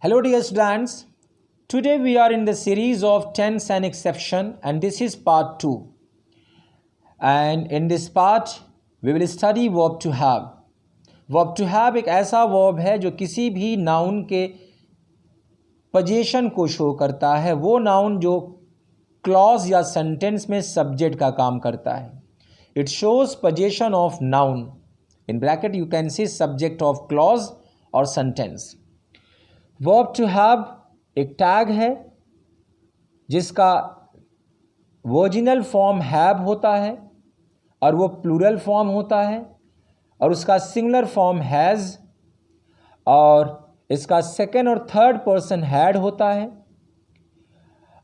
Hello dear students, today we are in the series of tense and exception and this is part 2. And in this part we will study verb to have. Verb to have एक ऐसा verb है जो किसी भी noun के position को show करता है, वो noun जो clause या sentence में subject का काम करता है. It shows position of noun. In bracket you can see subject of clause or sentence. Verb to have एक टैग है जिसका ओरिजिनल फॉर्म हैव होता है और वो प्लूरल फॉर्म होता है और उसका सिंगुलर फॉर्म हैज़ और इसका सेकंड और थर्ड पर्सन हैड होता है.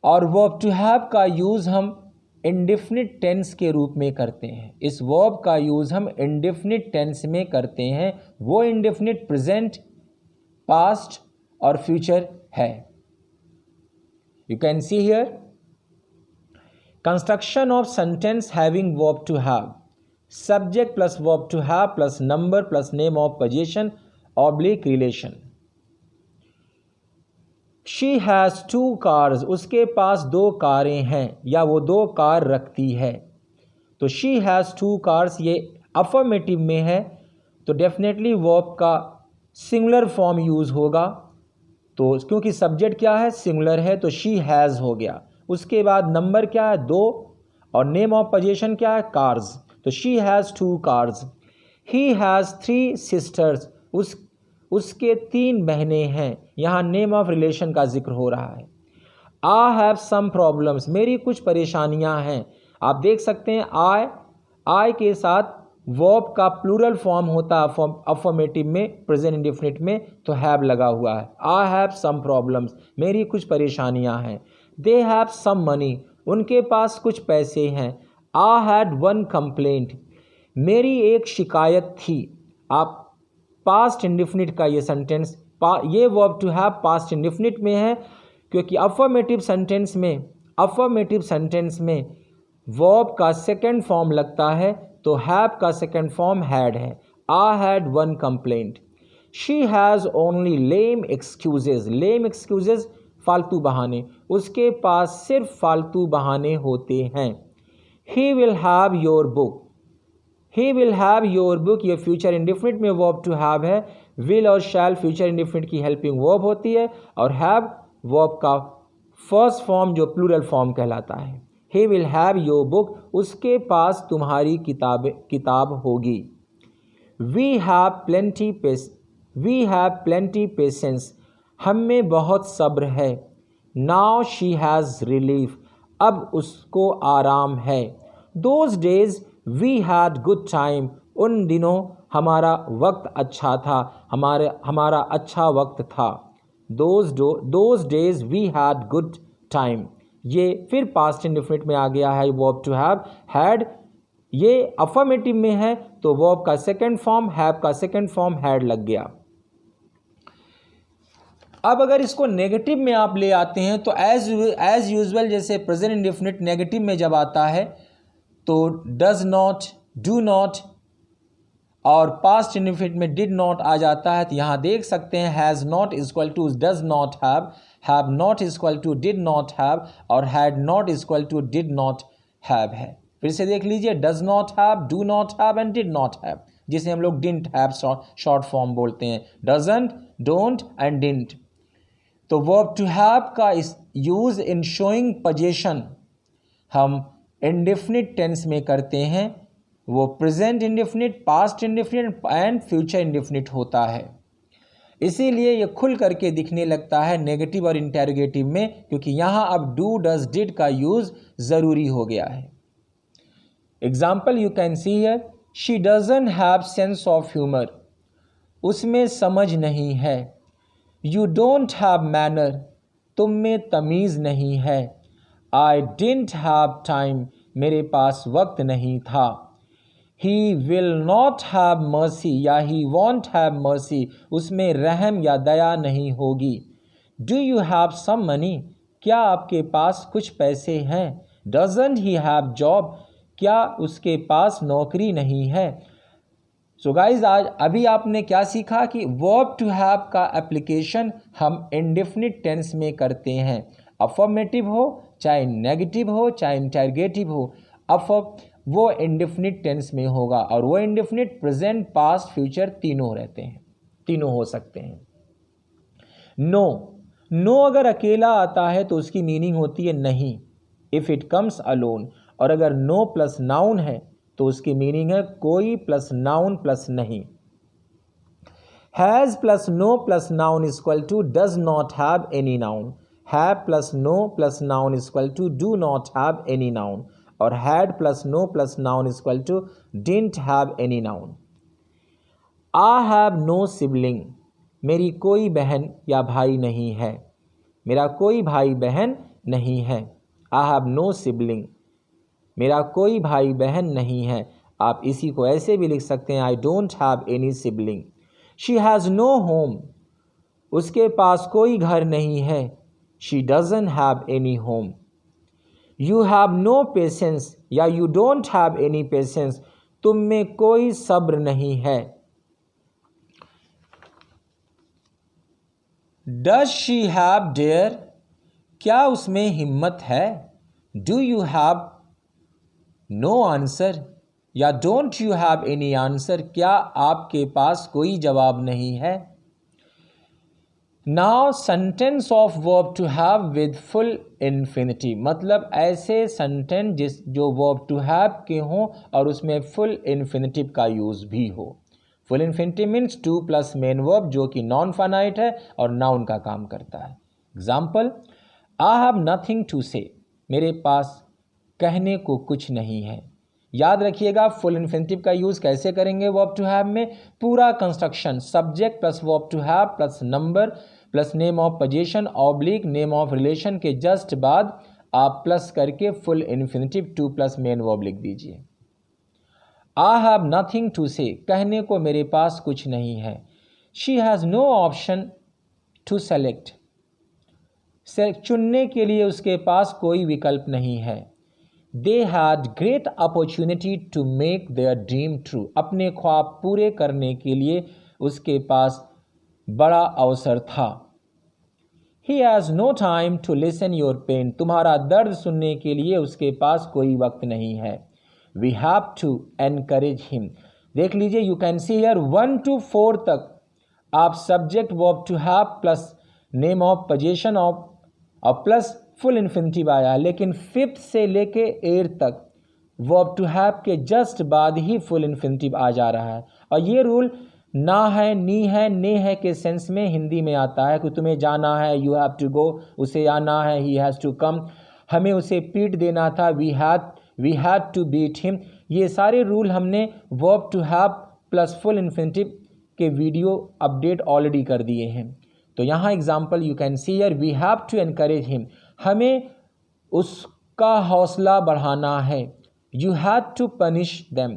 और वर्ब टू हैव का यूज़ हम इंडेफिनिट टेंस के रूप में करते हैं. इस वर्ब का यूज़ हम इंडेफिनिट टेंस में करते हैं. वो इंडेफिनिट प्रेजेंट, पास्ट और फ्यूचर है. You can see here construction of sentence having verb to have. Subject plus verb to have plus number plus name of position oblique relation. She has 2 cars. उसके पास 2 कारें हैं या वो 2 car रखती है. तो शी हैज़ 2 cars ये affirmative में है तो डेफिनेटली वर्ब का सिंगुलर फॉर्म यूज़ होगा. तो क्योंकि सब्जेक्ट क्या है, सिंगुलर है, तो शी हैज़ हो गया. उसके बाद नंबर क्या है, 2 और नेम ऑफ पोजीशन क्या है, कार्स. तो she has 2 cars. He has 3 sisters. उसके 3 बहनें हैं. यहाँ नेम ऑफ रिलेशन का जिक्र हो रहा है. I have some problems. मेरी कुछ परेशानियाँ हैं. आप देख सकते हैं आई के साथ वर्ब का प्लूरल फॉर्म होता है अफर्मेटिव में, प्रेजेंट इंडेफिनिट में, तो हैव लगा हुआ है. I have some problems. मेरी कुछ परेशानियां हैं. They have some money. उनके पास कुछ पैसे हैं. I had 1 complaint. मेरी एक शिकायत थी. आप पास्ट इंडेफिनिट का ये सेंटेंस, ये verb to have past indefinite में है क्योंकि अफर्मेटिव सेंटेंस में वर्ब का सेकेंड फॉर्म लगता है तो हैव का सेकेंड फॉर्म हैड है. I had 1 complaint. She has only lame excuses. Lame excuses फालतू बहाने. उसके पास सिर्फ फालतू बहाने होते हैं. He will have your book. He will have your book ये फ्यूचर इंडेफिनिट में वर्ब टू हैव है. विल और शैल फ्यूचर इंडेफिनिट की हेल्पिंग वर्ब होती है और हैव वर्ब का फर्स्ट फॉर्म जो प्लूरल फॉर्म कहलाता है. He will have your book. उसके पास तुम्हारी किताब होगी. We have plenty patience. हम में बहुत सब्र है. Now she has relief. अब उसको आराम है. Those days we had good time. उन दिनों हमारा वक्त अच्छा था. हमारा अच्छा वक्त था. Those days we had good time. ये फिर पास्ट इंडेफिनिट में आ गया है वर्ब टू हैव. हैड ये अफर्मेटिव में है तो वर्ब का सेकंड फॉर्म, हैव का सेकंड फॉर्म हैड लग गया. अब अगर इसको नेगेटिव में आप ले आते हैं तो एज यूजुअल जैसे प्रेजेंट इंडेफिनिट नेगेटिव में जब आता है तो डज नॉट, डू नॉट और पास्ट इंडेफिनिट में डिड नॉट आ जाता है. तो यहाँ देख सकते हैं has not is equal to does not have not is equal to did not have और had not is equal to did not have है. फिर से देख लीजिए, does not have, do not have and did not have, जिसे हम लोग didn't have short form बोलते हैं. Doesn't, don't and didn't. तो वर्ब टू हैव का इस यूज इन शोइंग पोजीशन हम इंडेफिनिट टेंस में करते हैं. वो present indefinite, past indefinite and future indefinite होता है. इसीलिए ये खुल करके दिखने लगता है नेगेटिव और इंटेरोगेटिव में क्योंकि यहाँ अब डू, डज, डिड का यूज़ ज़रूरी हो गया है. Example you can see here. She doesn't have sense of humour. उसमें समझ नहीं है. You don't have manner. तुम में तमीज़ नहीं है. I didn't have time. मेरे पास वक्त नहीं था. He will not have mercy या he won't have mercy. उसमें रहम या दया नहीं होगी. Do you have some money? क्या आपके पास कुछ पैसे हैं? Doesn't he have job? क्या उसके पास नौकरी नहीं है? सो गाइज आज अभी आपने क्या सीखा कि वर्ब टू हैव का एप्लीकेशन हम इंडेफिनिट टेंस में करते हैं। अफर्मेटिव हो चाहे नेगेटिव हो चाहे इंटरगेटिव हो, वो इंडेफिनिट टेंस में होगा और वो इंडेफिनिट प्रेजेंट पास्ट फ्यूचर तीनों रहते हैं, तीनों हो सकते हैं। नो अगर अकेला आता है तो उसकी मीनिंग होती है नहीं, इफ इट कम्स अलोन। और अगर नो प्लस नाउन है तो उसकी मीनिंग है कोई प्लस नाउन प्लस नहीं। Has plus no plus noun is equal to does not have any noun. Have plus no plus noun is equal to do not have any noun. और had plus no plus noun is equal to didn't have any noun. I have no sibling, मेरी कोई बहन या भाई नहीं है, मेरा कोई भाई बहन नहीं है। आई हैव नो सिबलिंग, मेरा कोई भाई बहन नहीं है। आप इसी को ऐसे भी लिख सकते हैं, I don't have any sibling. She has no home, उसके पास कोई घर नहीं है, she doesn't have any home. You have no patience या you don't have any patience, तुम में कोई सब्र नहीं है। डज शी हैव डेयर, क्या उसमें हिम्मत है। Do you have no answer या don't you have any answer, क्या आपके पास कोई जवाब नहीं है। Now sentence of verb to have with full infinity, मतलब ऐसे सेंटेंस जो वर्ब टू हैव के हों और उसमें फुल इन्फिनिटिव का यूज़ भी हो। Full infinitive means to plus main verb जो कि नॉन फाइनाइट है और नाउन का काम करता है। Example, I have nothing to say, मेरे पास कहने को कुछ नहीं है। याद रखिएगा फुल इन्फिनिटिव का यूज़ कैसे करेंगे वर्ब टू हैव में। पूरा construction subject plus verb to have plus number plus name of position oblique name of relation के जस्ट बाद आप प्लस करके full infinitive to plus main verb लिख दीजिए। आई हैव नथिंग टू से, कहने को मेरे पास कुछ नहीं है। She has no option to select, चुनने के लिए उसके पास कोई विकल्प नहीं है। They had great opportunity to make their dream true, अपने ख्वाब पूरे करने के लिए उसके पास बड़ा अवसर था। He has no time to listen your pain, तुम्हारा दर्द सुनने के लिए उसके पास कोई वक्त नहीं है। We have to encourage him, देख लीजिए you can see here 1 to 4 तक आप subject verb to have plus name of position of और प्लस फुल इन्फिनिटिव आया, लेकिन 5th से लेके 8th तक वर्ब टू हैव के जस्ट बाद ही फुल इन्फिनिटिव आ जा रहा है। और ये रूल ना है, नी है, ने है के सेंस में हिंदी में आता है कि तुम्हें जाना है, यू हैव टू गो, उसे आना है, ही हैज़ टू कम, हमें उसे पीट देना था, we had to beat him. ये सारे रूल हमने verb to have plus full infinitive के वीडियो अपडेट ऑलरेडी कर दिए हैं। तो यहाँ example you can see here, we have to encourage him, हमें उसका हौसला बढ़ाना है। You had to punish them,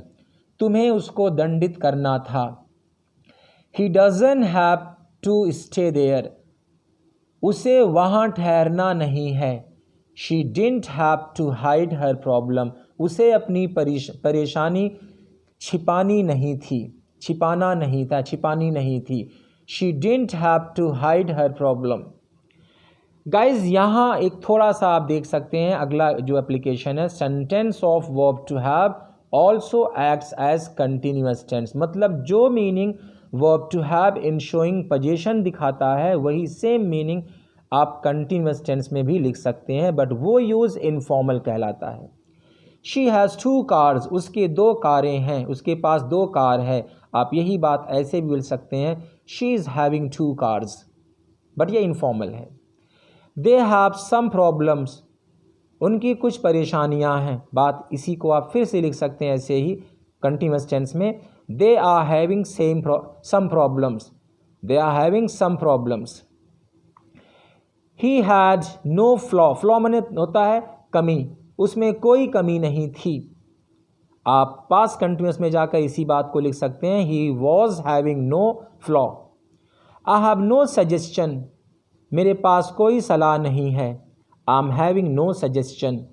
तुम्हें उसको दंडित करना था। He doesn't have to stay there, उसे वहाँ ठहरना नहीं है। She didn't have to hide her problem, उसे अपनी परेशानी छिपाना नहीं थी। She didn't have to hide her problem. Guys यहाँ एक थोड़ा सा आप देख सकते हैं, अगला जो एप्लीकेशन है, sentence of verb to have also acts as continuous tense, मतलब जो meaning verb to have in showing position दिखाता है वही सेम मीनिंग आप कंटिन्यूअस टेंस में भी लिख सकते हैं, बट वो यूज़ इनफॉर्मल कहलाता है। शी हैज़ 2 cars, उसके 2 कारें हैं, उसके पास 2 कार है। आप यही बात ऐसे भी बोल सकते हैं, she is having 2 cars, but ये इनफॉर्मल है। दे हैव सम प्रॉब्लम्स, उनकी कुछ परेशानियां हैं, बात इसी को आप फिर से लिख सकते हैं ऐसे ही कंटिन्यूअस टेंस में। They are having some problems, they are having some problems. He had no flaw, flaw माने होता है कमी, उसमें कोई कमी नहीं थी। आप पास्ट कंटिन्यूअस में जाकर इसी बात को लिख सकते हैं, he was having no flaw. I have no suggestion, मेरे पास कोई सलाह नहीं है। I am having no suggestion.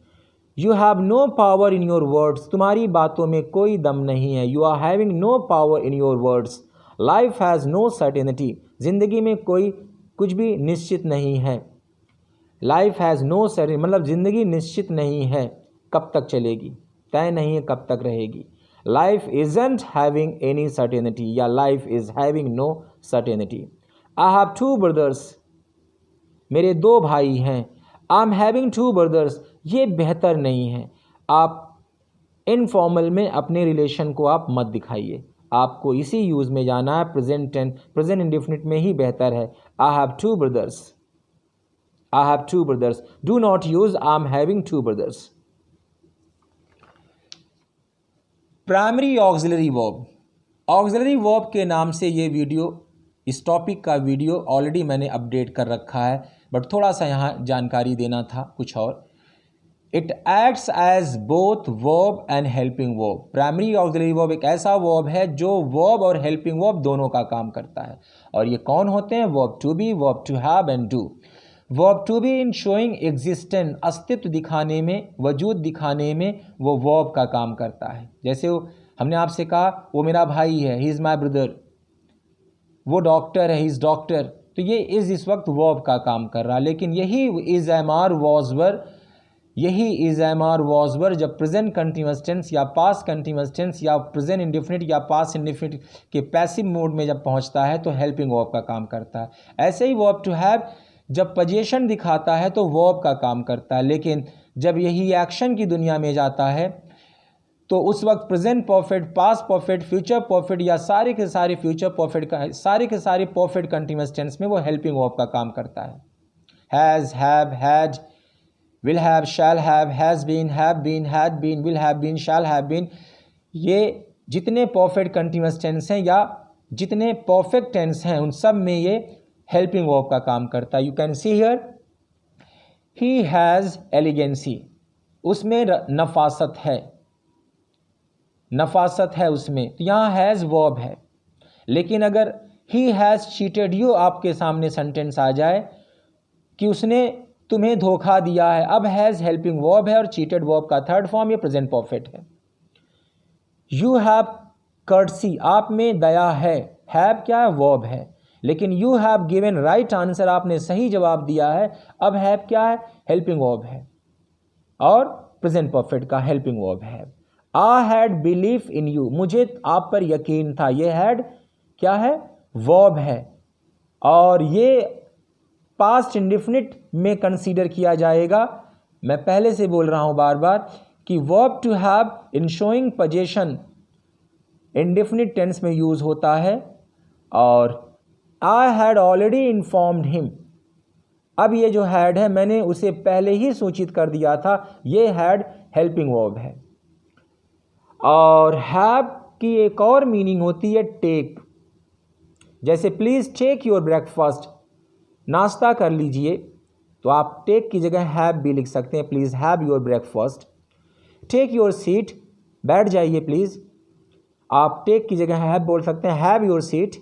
You have no power in your words, तुम्हारी बातों में कोई दम नहीं है। You are having no power in your words. Life has no certainty, ज़िंदगी में कोई कुछ भी निश्चित नहीं है। लाइफ हैज़ नो सर्टेन मतलब ज़िंदगी निश्चित नहीं है, कब तक चलेगी, तय नहीं है कब तक रहेगी। Life isn't having any certainty या life is having no certainty. I have two brothers, मेरे दो भाई हैं। I am having two brothers, ये बेहतर नहीं है। आप इनफॉर्मल में अपने रिलेशन को आप मत दिखाइए, आपको इसी यूज़ में जाना है। प्रेजेंट इंडेफिनिट में ही बेहतर है। I have two brothers, I have two brothers. Do not use I am having two brothers. Primary auxiliary verb, auxiliary verb के नाम से ये वीडियो, इस टॉपिक का वीडियो ऑलरेडी मैंने अपडेट कर रखा है, बट थोड़ा सा यहाँ जानकारी देना था कुछ और। It acts as both verb and helping verb. Primary auxiliary verb एक ऐसा वर्ब है जो वर्ब और हेल्पिंग वर्ब दोनों का काम करता है। और ये कौन होते हैं? Verb to be, verb to have and do. Verb to be in showing existence, अस्तित्व दिखाने में, वजूद दिखाने में वो वर्ब का काम करता है। जैसे हमने आपसे कहा वो मेरा भाई है, ही इज़ माई ब्रदर। वो डॉक्टर है, ही इज़ डॉक्टर। तो ये इस वक्त वर्ब का काम कर रहा है। लेकिन यही is am are was were, यही is am are was were जब प्रेजेंट कंटिन्यूअस टेंस या पास्ट कंटिन्यूअस टेंस या प्रेजेंट इंडेफिनिट या पास्ट इंडेफिनिट के पैसिव मोड में जब पहुंचता है तो हेल्पिंग वर्ब का काम करता है। ऐसे ही वर्ब टू हैव जब पोजीशन दिखाता है तो वर्ब का काम करता है। लेकिन जब यही एक्शन की दुनिया में जाता है तो उस वक्त present perfect, past perfect, future perfect या सारे के सारे फ्यूचर परफेक्ट का, सारे के सारे परफेक्ट कंटिन्यूअस टेंस में वो हेल्पिंग वर्ब का काम करता है। Has, have, had, will have, shall have, has been, have been, had been, will have been, shall have been, ये जितने परफेक्ट कंटिन्यूअस टेंस हैं या जितने परफेक्ट टेंस हैं उन सब में ये हेल्पिंग वर्ब का काम करता है। You can see here he has elegancy, उसमें नफासत है, नफासत है उसमें, तो यहाँ हैज़ वर्ब है। लेकिन अगर ही हैज़ चीटेड यू आपके सामने सेंटेंस आ जाए कि उसने तुम्हें धोखा दिया है, अब हैज़ हेल्पिंग वर्ब है और चीटेड वर्ब का थर्ड फॉर्म ये प्रेजेंट परफेक्ट है। यू हैव कर्टसी, आप में दया है, हैव क्या है? वर्ब है। लेकिन you have given right answer, आपने सही जवाब दिया है, अब हैव क्या है? हेल्पिंग वर्ब है और प्रेजेंट परफेक्ट का हेल्पिंग वर्ब है। I had belief in you, मुझे आप पर यकीन था, ये हैड क्या है? वर्ब है। और ये पास्ट इंडेफिनिट में कंसीडर किया जाएगा। मैं पहले से बोल रहा हूं बार बार कि verb to have in showing position indefinite tense में यूज होता है। और I had already informed him, अब ये जो हैड है मैंने उसे पहले ही सूचित कर दिया था, ये हैड हेल्पिंग वर्ब है। और हैव की एक और मीनिंग होती है टेक, जैसे प्लीज टेक योर ब्रेकफास्ट, नाश्ता कर लीजिए, तो आप टेक की जगह हैव भी लिख सकते हैं, please have your breakfast. Take your seat, बैठ जाइए प्लीज़, आप टेक की जगह हैव बोल सकते हैं, have your seat.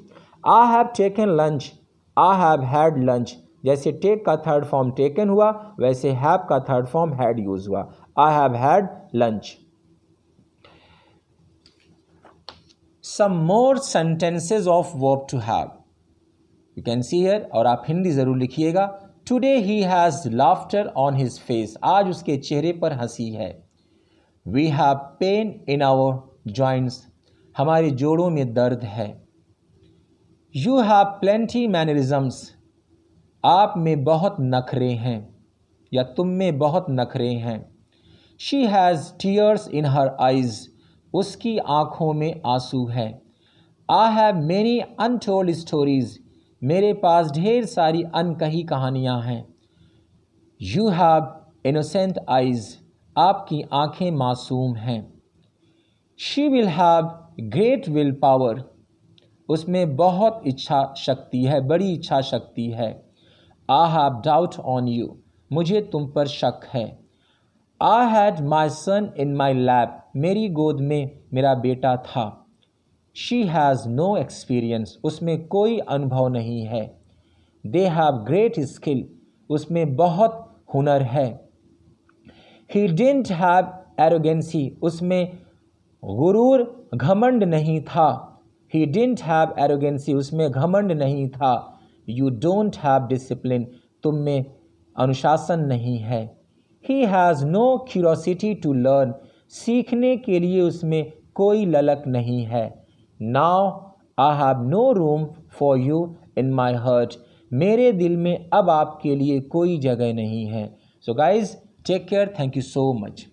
I have taken lunch, I have had lunch. जैसे टेक का थर्ड फॉर्म टेकन हुआ, वैसे हैव का थर्ड फॉर्म हैड यूज हुआ, I have had lunch. Some more sentences of verb to have, you can see here, और आप हिंदी ज़रूर लिखिएगा। Today he has laughter on his face, आज उसके चेहरे पर हंसी है। We have pain in our joints, हमारे जोड़ों में दर्द है। यू हैव प्लेंटी मैनरिज्म्स, आप में बहुत नखरे हैं या तुम में बहुत नखरे हैं। She has tears in her eyes, उसकी आँखों में आंसू है। I have many untold stories, मेरे पास ढेर सारी अनकही कहानियाँ हैं। यू हैव इनोसेंट आइज़, आपकी आँखें मासूम हैं। She will have great will power, उसमें बहुत इच्छा शक्ति है, बड़ी इच्छा शक्ति है। I have doubt on you, मुझे तुम पर शक है। I had my sun in my lap, मेरी गोद में मेरा बेटा था। शी हैज़ नो एक्सपीरियंस, उसमें कोई अनुभव नहीं है। दे हैव ग्रेट स्किल, उसमें बहुत हुनर है। ही डिडंट हैव एरोगेंसी, उसमें गुरूर घमंड नहीं था। ही डिडंट हैव एरोगेंसी, उसमें घमंड नहीं था। यू डोंट हैव डिसिप्लिन, तुम में अनुशासन नहीं है। He has no curiosity to learn, सीखने के लिए उसमें कोई ललक नहीं है। Now I have no room for you in my heart, मेरे दिल में अब आपके लिए कोई जगह नहीं है। So guys take care, thank you so much.